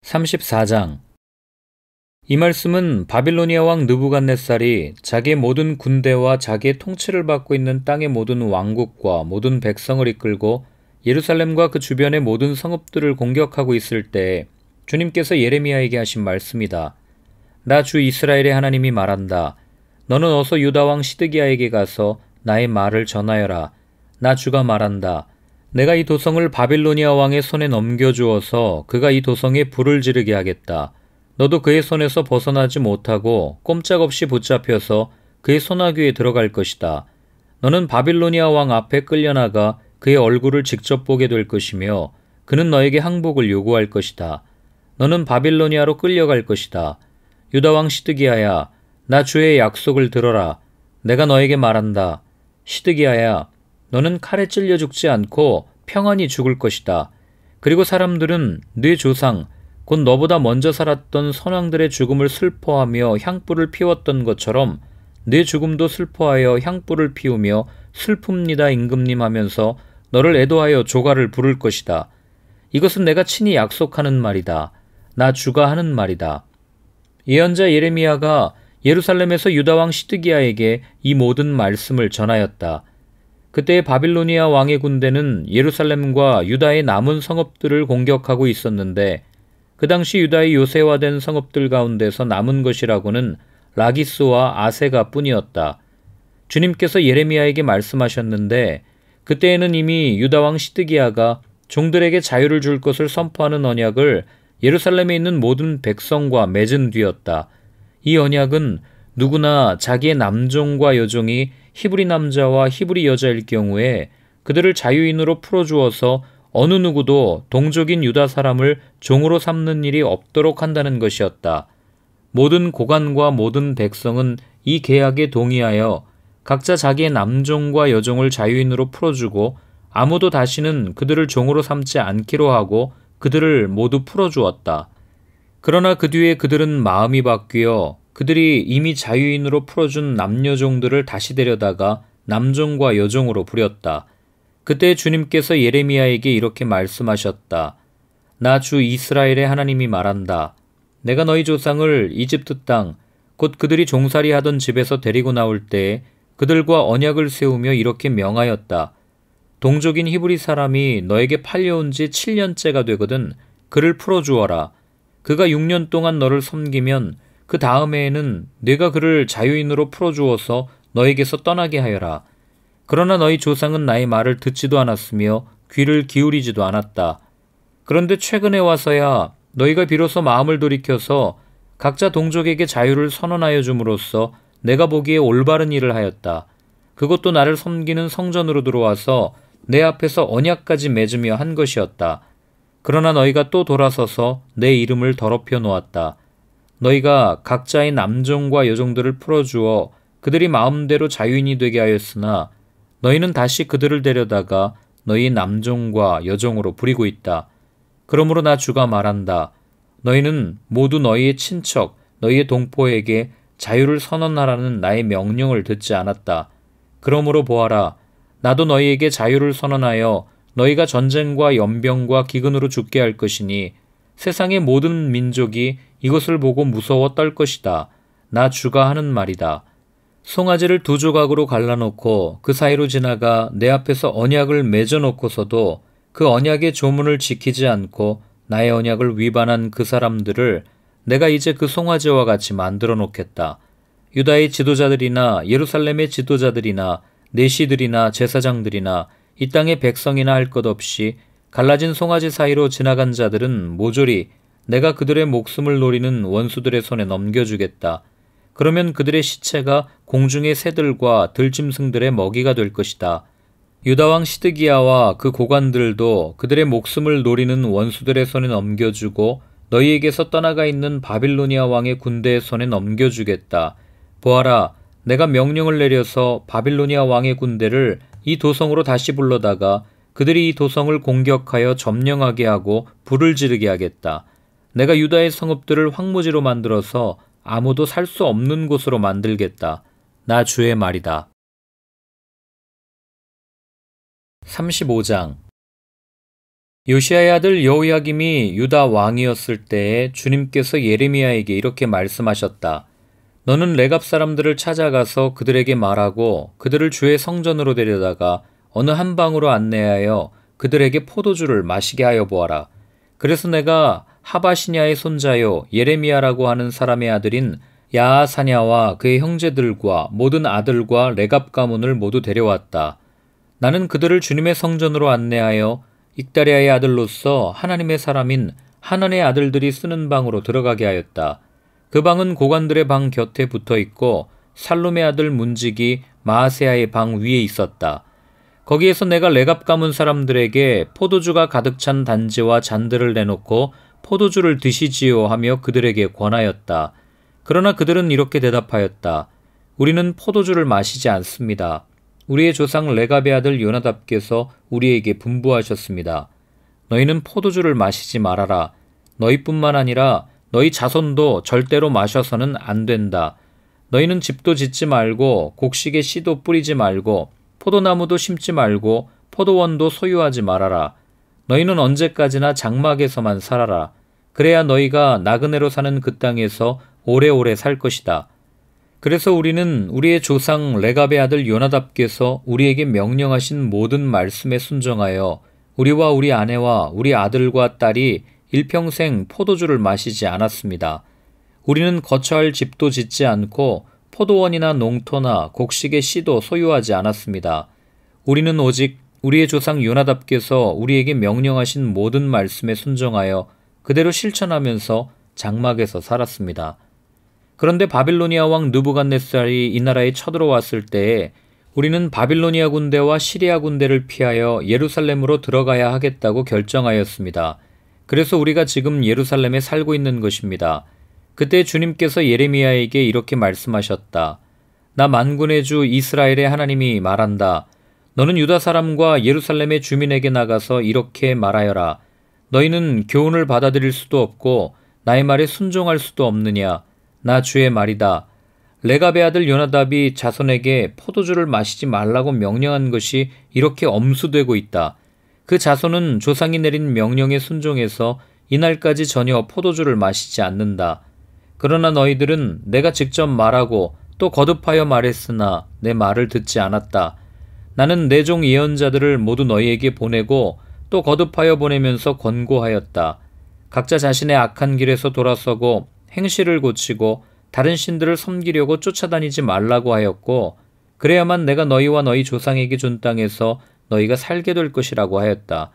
34장. 이 말씀은 바빌로니아 왕 느부갓네살이 자기의 모든 군대와 자기의 통치를 받고 있는 땅의 모든 왕국과 모든 백성을 이끌고 예루살렘과 그 주변의 모든 성읍들을 공격하고 있을 때에 주님께서 예레미야에게 하신 말씀이다. 나 주 이스라엘의 하나님이 말한다. 너는 어서 유다 왕 시드기야에게 가서 나의 말을 전하여라. 나 주가 말한다. 내가 이 도성을 바빌로니아 왕의 손에 넘겨주어서 그가 이 도성에 불을 지르게 하겠다. 너도 그의 손에서 벗어나지 못하고 꼼짝없이 붙잡혀서 그의 소나귀에 들어갈 것이다. 너는 바빌로니아 왕 앞에 끌려나가 그의 얼굴을 직접 보게 될 것이며 그는 너에게 항복을 요구할 것이다. 너는 바빌로니아로 끌려갈 것이다. 유다 왕 시드기야야, 나 주의 약속을 들어라. 내가 너에게 말한다. 시드기야야, 너는 칼에 찔려 죽지 않고 평안히 죽을 것이다. 그리고 사람들은 네 조상, 곧 너보다 먼저 살았던 선왕들의 죽음을 슬퍼하며 향불을 피웠던 것처럼 네 죽음도 슬퍼하여 향불을 피우며 슬픕니다 임금님 하면서 너를 애도하여 조가를 부를 것이다. 이것은 내가 친히 약속하는 말이다. 나 주가 하는 말이다. 예언자 예레미야가 예루살렘에서 유다왕 시드기야에게 이 모든 말씀을 전하였다. 그때 바빌로니아 왕의 군대는 예루살렘과 유다의 남은 성읍들을 공격하고 있었는데 그 당시 유다의 요새화된 성읍들 가운데서 남은 것이라고는 라기스와 아세가 뿐이었다. 주님께서 예레미야에게 말씀하셨는데 그때에는 이미 유다왕 시드기야가 종들에게 자유를 줄 것을 선포하는 언약을 예루살렘에 있는 모든 백성과 맺은 뒤였다. 이 언약은 누구나 자기의 남종과 여종이 히브리 남자와 히브리 여자일 경우에 그들을 자유인으로 풀어주어서 어느 누구도 동족인 유다 사람을 종으로 삼는 일이 없도록 한다는 것이었다. 모든 고관과 모든 백성은 이 계약에 동의하여 각자 자기의 남종과 여종을 자유인으로 풀어주고 아무도 다시는 그들을 종으로 삼지 않기로 하고 그들을 모두 풀어주었다. 그러나 그 뒤에 그들은 마음이 바뀌어 그들이 이미 자유인으로 풀어준 남녀종들을 다시 데려다가 남종과 여종으로 부렸다. 그때 주님께서 예레미야에게 이렇게 말씀하셨다. 나 주 이스라엘의 하나님이 말한다. 내가 너희 조상을 이집트 땅, 곧 그들이 종살이 하던 집에서 데리고 나올 때에 그들과 언약을 세우며 이렇게 명하였다. 동족인 히브리 사람이 너에게 팔려온 지 7년째가 되거든 그를 풀어주어라. 그가 6년 동안 너를 섬기면 그 다음해에는 네가 그를 자유인으로 풀어주어서 너에게서 떠나게 하여라. 그러나 너희 조상은 나의 말을 듣지도 않았으며 귀를 기울이지도 않았다. 그런데 최근에 와서야 너희가 비로소 마음을 돌이켜서 각자 동족에게 자유를 선언하여 줌으로써 내가 보기에 올바른 일을 하였다. 그것도 나를 섬기는 성전으로 들어와서 내 앞에서 언약까지 맺으며 한 것이었다. 그러나 너희가 또 돌아서서 내 이름을 더럽혀 놓았다. 너희가 각자의 남종과 여종들을 풀어주어 그들이 마음대로 자유인이 되게 하였으나 너희는 다시 그들을 데려다가 너희 남종과 여종으로 부리고 있다. 그러므로 나 주가 말한다. 너희는 모두 너희의 친척, 너희의 동포에게 자유를 선언하라는 나의 명령을 듣지 않았다. 그러므로 보아라. 나도 너희에게 자유를 선언하여 너희가 전쟁과 연병과 기근으로 죽게 할 것이니 세상의 모든 민족이 이것을 보고 무서워 떨 것이다. 나 주가 하는 말이다. 송아지를 두 조각으로 갈라놓고 그 사이로 지나가 내 앞에서 언약을 맺어놓고서도 그 언약의 조문을 지키지 않고 나의 언약을 위반한 그 사람들을 내가 이제 그 송아지와 같이 만들어 놓겠다. 유다의 지도자들이나 예루살렘의 지도자들이나 내시들이나 제사장들이나 이 땅의 백성이나 할 것 없이 갈라진 송아지 사이로 지나간 자들은 모조리 내가 그들의 목숨을 노리는 원수들의 손에 넘겨주겠다. 그러면 그들의 시체가 공중의 새들과 들짐승들의 먹이가 될 것이다. 유다왕 시드기야와 그 고관들도 그들의 목숨을 노리는 원수들의 손에 넘겨주고 너희에게서 떠나가 있는 바빌로니아 왕의 군대의 손에 넘겨주겠다. 보아라, 내가 명령을 내려서 바빌로니아 왕의 군대를 이 도성으로 다시 불러다가 그들이 이 도성을 공격하여 점령하게 하고 불을 지르게 하겠다. 내가 유다의 성읍들을 황무지로 만들어서 아무도 살 수 없는 곳으로 만들겠다. 나 주의 말이다. 35장. 요시야의 아들 여호야김이 유다 왕이었을 때에 주님께서 예레미야에게 이렇게 말씀하셨다. 너는 레갑 사람들을 찾아가서 그들에게 말하고 그들을 주의 성전으로 데려다가 어느 한 방으로 안내하여 그들에게 포도주를 마시게 하여 보아라. 그래서 내가 하바시냐의 손자요 예레미야라고 하는 사람의 아들인 야하사냐와 그의 형제들과 모든 아들과 레갑 가문을 모두 데려왔다. 나는 그들을 주님의 성전으로 안내하여 익다리아의 아들로서 하나님의 사람인 하난의 아들들이 쓰는 방으로 들어가게 하였다. 그 방은 고관들의 방 곁에 붙어 있고 살룸의 아들 문지기 마아세야의 방 위에 있었다. 거기에서 내가 레갑 가문 사람들에게 포도주가 가득 찬 단지와 잔들을 내놓고 포도주를 드시지요 하며 그들에게 권하였다. 그러나 그들은 이렇게 대답하였다. 우리는 포도주를 마시지 않습니다. 우리의 조상 레갑의 아들 요나답께서 우리에게 분부하셨습니다. 너희는 포도주를 마시지 말아라. 너희뿐만 아니라 너희 자손도 절대로 마셔서는 안 된다. 너희는 집도 짓지 말고 곡식에 씨도 뿌리지 말고 포도나무도 심지 말고 포도원도 소유하지 말아라. 너희는 언제까지나 장막에서만 살아라. 그래야 너희가 나그네로 사는 그 땅에서 오래오래 살 것이다. 그래서 우리는 우리의 조상 레갑의 아들 요나답께서 우리에게 명령하신 모든 말씀에 순종하여 우리와 우리 아내와 우리 아들과 딸이 일평생 포도주를 마시지 않았습니다. 우리는 거처할 집도 짓지 않고 포도원이나 농토나 곡식의 씨도 소유하지 않았습니다. 우리는 오직 우리의 조상 요나답께서 우리에게 명령하신 모든 말씀에 순종하여 그대로 실천하면서 장막에서 살았습니다. 그런데 바빌로니아 왕 느부갓네살이 이 나라에 쳐들어왔을 때에 우리는 바빌로니아 군대와 시리아 군대를 피하여 예루살렘으로 들어가야 하겠다고 결정하였습니다. 그래서 우리가 지금 예루살렘에 살고 있는 것입니다. 그때 주님께서 예레미야에게 이렇게 말씀하셨다. 나 만군의 주 이스라엘의 하나님이 말한다. 너는 유다 사람과 예루살렘의 주민에게 나가서 이렇게 말하여라. 너희는 교훈을 받아들일 수도 없고 나의 말에 순종할 수도 없느냐. 나 주의 말이다. 레갑의 아들 요나답이 자손에게 포도주를 마시지 말라고 명령한 것이 이렇게 엄수되고 있다. 그 자손은 조상이 내린 명령에 순종해서 이날까지 전혀 포도주를 마시지 않는다. 그러나 너희들은 내가 직접 말하고 또 거듭하여 말했으나 내 말을 듣지 않았다. 나는 내 종 예언자들을 모두 너희에게 보내고 또 거듭하여 보내면서 권고하였다. 각자 자신의 악한 길에서 돌아서고 행실을 고치고 다른 신들을 섬기려고 쫓아다니지 말라고 하였고 그래야만 내가 너희와 너희 조상에게 준 땅에서 너희가 살게 될 것이라고 하였다.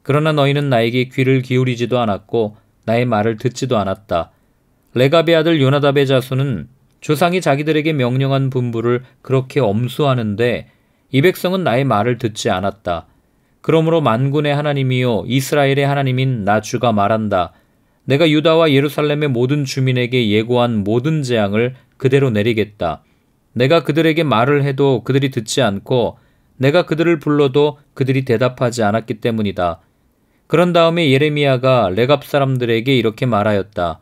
그러나 너희는 나에게 귀를 기울이지도 않았고 나의 말을 듣지도 않았다. 레갑의 아들 요나답의 자손은 조상이 자기들에게 명령한 분부를 그렇게 엄수하는데 이 백성은 나의 말을 듣지 않았다. 그러므로 만군의 하나님이요 이스라엘의 하나님인 나 주가 말한다. 내가 유다와 예루살렘의 모든 주민에게 예고한 모든 재앙을 그대로 내리겠다. 내가 그들에게 말을 해도 그들이 듣지 않고 내가 그들을 불러도 그들이 대답하지 않았기 때문이다. 그런 다음에 예레미야가 레갑 사람들에게 이렇게 말하였다.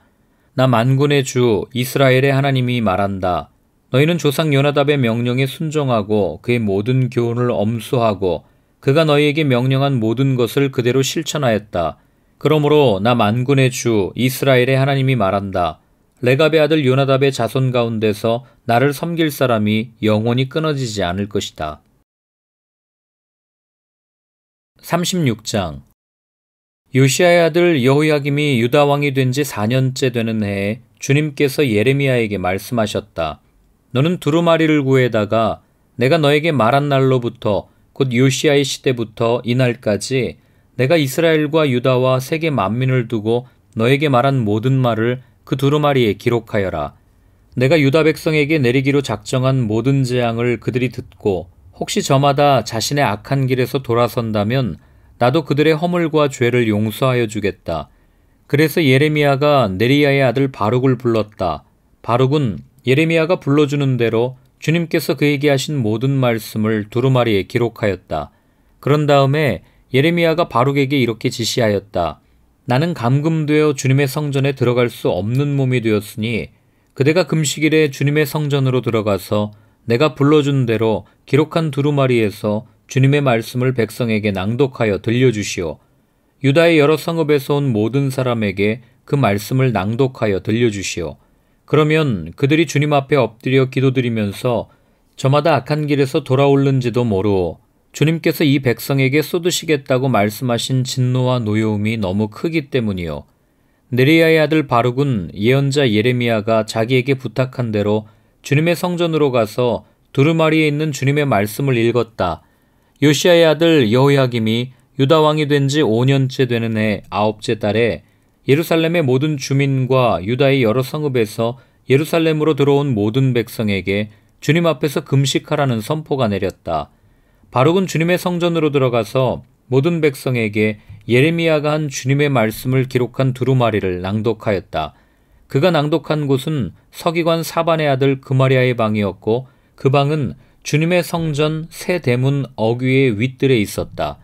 나 만군의 주 이스라엘의 하나님이 말한다. 너희는 조상 요나답의 명령에 순종하고 그의 모든 교훈을 엄수하고 그가 너희에게 명령한 모든 것을 그대로 실천하였다. 그러므로 나 만군의 주 이스라엘의 하나님이 말한다. 레갑의 아들 요나답의 자손 가운데서 나를 섬길 사람이 영원히 끊어지지 않을 것이다. 36장 요시야의 아들 여호야김이 유다 왕이 된 지 4년째 되는 해에 주님께서 예레미야에게 말씀하셨다. 너는 두루마리를 구해다가 내가 너에게 말한 날로부터 곧 요시야의 시대부터 이날까지 내가 이스라엘과 유다와 세계 만민을 두고 너에게 말한 모든 말을 그 두루마리에 기록하여라. 내가 유다 백성에게 내리기로 작정한 모든 재앙을 그들이 듣고 혹시 저마다 자신의 악한 길에서 돌아선다면 나도 그들의 허물과 죄를 용서하여 주겠다. 그래서 예레미야가 네리야의 아들 바룩을 불렀다. 바룩은 예레미야가 불러주는 대로 주님께서 그에게 하신 모든 말씀을 두루마리에 기록하였다. 그런 다음에 예레미야가 바룩에게 이렇게 지시하였다. 나는 감금되어 주님의 성전에 들어갈 수 없는 몸이 되었으니 그대가 금식일에 주님의 성전으로 들어가서 내가 불러준 대로 기록한 두루마리에서 주님의 말씀을 백성에게 낭독하여 들려주시오. 유다의 여러 성읍에서 온 모든 사람에게 그 말씀을 낭독하여 들려주시오. 그러면 그들이 주님 앞에 엎드려 기도드리면서 저마다 악한 길에서 돌아올는지도 모르오. 주님께서 이 백성에게 쏟으시겠다고 말씀하신 진노와 노여움이 너무 크기 때문이요. 네리야의 아들 바룩은 예언자 예레미야가 자기에게 부탁한 대로 주님의 성전으로 가서 두루마리에 있는 주님의 말씀을 읽었다. 요시야의 아들 여호야김이 유다 왕이 된 지 5년째 되는 해 9째 달에 예루살렘의 모든 주민과 유다의 여러 성읍에서 예루살렘으로 들어온 모든 백성에게 주님 앞에서 금식하라는 선포가 내렸다. 바룩은 주님의 성전으로 들어가서 모든 백성에게 예레미야가 한 주님의 말씀을 기록한 두루마리를 낭독하였다. 그가 낭독한 곳은 서기관 사반의 아들 그마리아의 방이었고 그 방은 주님의 성전 새 대문 어귀의 윗뜰에 있었다.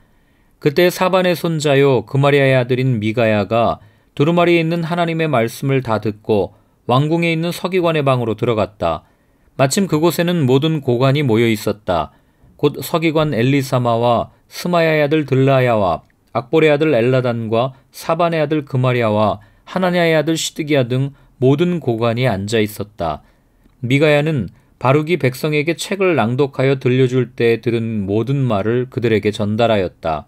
그때 사반의 손자요 그마리아의 아들인 미가야가 두루마리에 있는 하나님의 말씀을 다 듣고 왕궁에 있는 서기관의 방으로 들어갔다. 마침 그곳에는 모든 고관이 모여 있었다. 곧 서기관 엘리사마와 스마야의 아들 들라야와 악볼의 아들 엘라단과 사반의 아들 그마리아와 하나냐의 아들 시드기야 등 모든 고관이 앉아 있었다. 미가야는 바룩이 백성에게 책을 낭독하여 들려줄 때 들은 모든 말을 그들에게 전달하였다.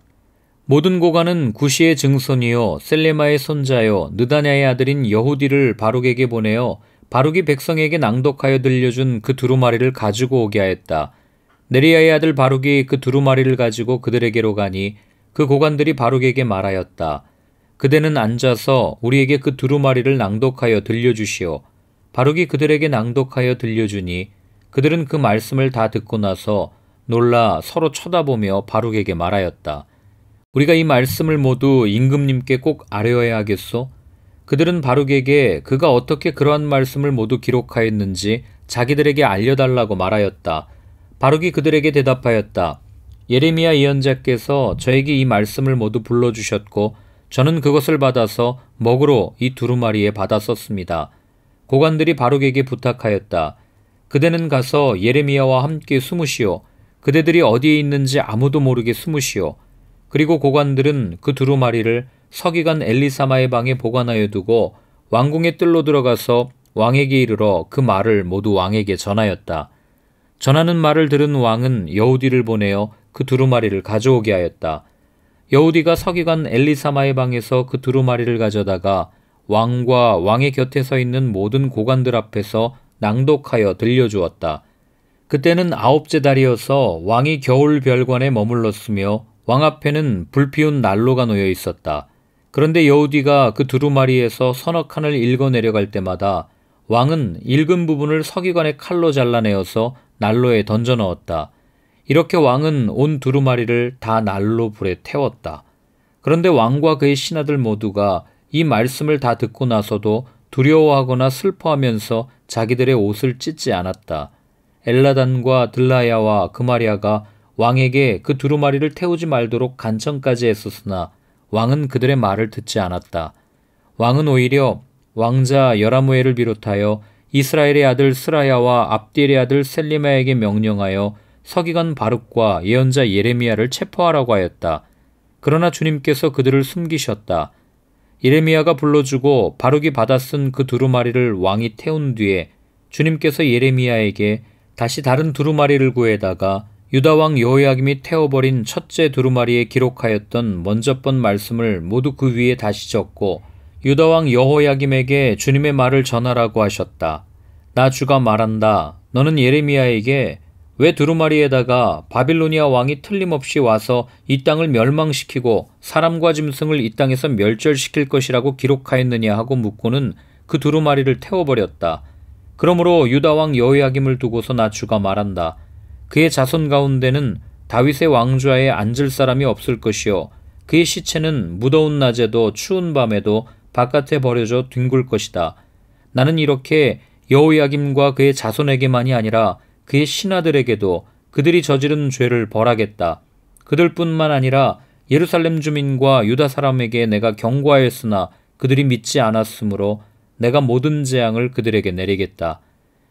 모든 고관은 구시의 증손이요 셀레마의 손자요 느다냐의 아들인 여후디를 바룩에게 보내어 바룩이 백성에게 낭독하여 들려준 그 두루마리를 가지고 오게 하였다. 네리야의 아들 바룩이 그 두루마리를 가지고 그들에게로 가니 그 고관들이 바룩에게 말하였다. 그대는 앉아서 우리에게 그 두루마리를 낭독하여 들려주시오. 바룩이 그들에게 낭독하여 들려주니 그들은 그 말씀을 다 듣고 나서 놀라 서로 쳐다보며 바룩에게 말하였다. 우리가 이 말씀을 모두 임금님께 꼭 아뢰어야 하겠소? 그들은 바룩에게 그가 어떻게 그러한 말씀을 모두 기록하였는지 자기들에게 알려달라고 말하였다. 바룩이 그들에게 대답하였다. 예레미야 예언자께서 저에게 이 말씀을 모두 불러주셨고 저는 그것을 받아서 먹으로 이 두루마리에 받아 썼습니다. 고관들이 바룩에게 부탁하였다. 그대는 가서 예레미야와 함께 숨으시오. 그대들이 어디에 있는지 아무도 모르게 숨으시오. 그리고 고관들은 그 두루마리를 서기관 엘리사마의 방에 보관하여 두고 왕궁의 뜰로 들어가서 왕에게 이르러 그 말을 모두 왕에게 전하였다. 전하는 말을 들은 왕은 여우디를 보내어 그 두루마리를 가져오게 하였다. 여우디가 서기관 엘리사마의 방에서 그 두루마리를 가져다가 왕과 왕의 곁에 서 있는 모든 고관들 앞에서 낭독하여 들려주었다. 그때는 9째 달이어서 왕이 겨울 별관에 머물렀으며 왕 앞에는 불피운 난로가 놓여 있었다. 그런데 여우디가 그 두루마리에서 서너 칸을 읽어 내려갈 때마다 왕은 읽은 부분을 서기관의 칼로 잘라내어서 난로에 던져 넣었다. 이렇게 왕은 온 두루마리를 다 난로 불에 태웠다. 그런데 왕과 그의 신하들 모두가 이 말씀을 다 듣고 나서도 두려워하거나 슬퍼하면서 자기들의 옷을 찢지 않았다. 엘라단과 들라야와 그마리아가 왕에게 그 두루마리를 태우지 말도록 간청까지 했었으나 왕은 그들의 말을 듣지 않았다. 왕은 오히려 왕자 여라무엘을 비롯하여 이스라엘의 아들 스라야와 압디엘의 아들 셀리마에게 명령하여 서기관 바룩과 예언자 예레미야를 체포하라고 하였다. 그러나 주님께서 그들을 숨기셨다. 예레미야가 불러주고 바룩이 받아 쓴 그 두루마리를 왕이 태운 뒤에 주님께서 예레미야에게 다시 다른 두루마리를 구해다가 유다 왕 여호야김이 태워버린 첫째 두루마리에 기록하였던 먼저번 말씀을 모두 그 위에 다시 적고 유다 왕 여호야김에게 주님의 말을 전하라고 하셨다. 나 주가 말한다. 너는 예레미야에게 왜 두루마리에다가 바빌로니아 왕이 틀림없이 와서 이 땅을 멸망시키고 사람과 짐승을 이 땅에서 멸절시킬 것이라고 기록하였느냐 하고 묻고는 그 두루마리를 태워버렸다. 그러므로 유다 왕 여호야김을 두고서 나 주가 말한다. 그의 자손 가운데는 다윗의 왕좌에 앉을 사람이 없을 것이요 그의 시체는 무더운 낮에도 추운 밤에도 바깥에 버려져 뒹굴 것이다. 나는 이렇게 여호야김과 그의 자손에게만이 아니라 그의 신하들에게도 그들이 저지른 죄를 벌하겠다. 그들뿐만 아니라 예루살렘 주민과 유다 사람에게 내가 경고하였으나 그들이 믿지 않았으므로 내가 모든 재앙을 그들에게 내리겠다.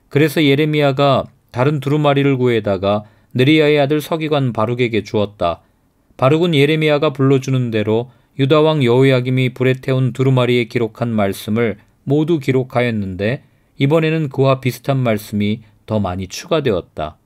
그래서 예레미야가 다른 두루마리를 구해다가 느리야의 아들 서기관 바룩에게 주었다. 바룩은 예레미야가 불러주는 대로 유다 왕 여호야김이 불에 태운 두루마리에 기록한 말씀을 모두 기록하였는데 이번에는 그와 비슷한 말씀이 더 많이 추가되었다.